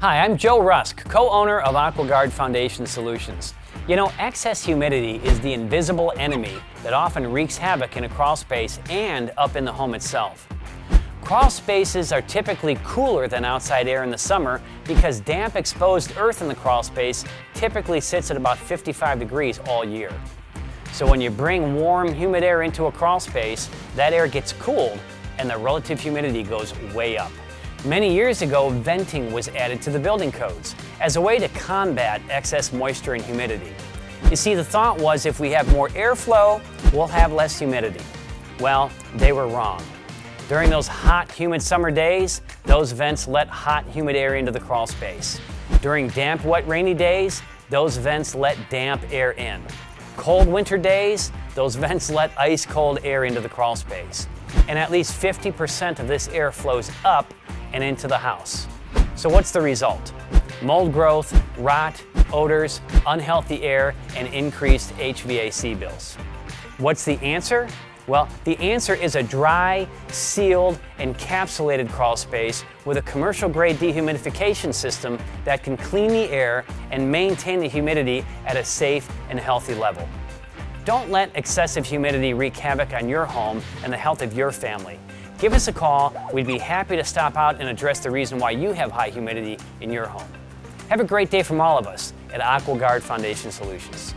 Hi, I'm Joe Rusk, co-owner of AquaGuard Foundation Solutions. You know, excess humidity is the invisible enemy that often wreaks havoc in a crawl space and up in the home itself. Crawl spaces are typically cooler than outside air in the summer because damp exposed earth in the crawl space typically sits at about 55 degrees all year. So when you bring warm, humid air into a crawl space, that air gets cooled and the relative humidity goes way up. Many years ago, venting was added to the building codes as a way to combat excess moisture and humidity. You see, the thought was if we have more airflow, we'll have less humidity. Well, they were wrong. During those hot, humid summer days, those vents let hot, humid air into the crawl space. During damp, wet, rainy days, those vents let damp air in. Cold winter days, those vents let ice cold air into the crawl space. And at least 50% of this air flows up and into the house. So what's the result? Mold growth, rot, odors, unhealthy air, and increased HVAC bills. What's the answer? Well, the answer is a dry, sealed, encapsulated crawl space with a commercial-grade dehumidification system that can clean the air and maintain the humidity at a safe and healthy level. Don't let excessive humidity wreak havoc on your home and the health of your family. Give us a call. We'd be happy to stop out and address the reason why you have high humidity in your home. Have a great day from all of us at AquaGuard Foundation Solutions.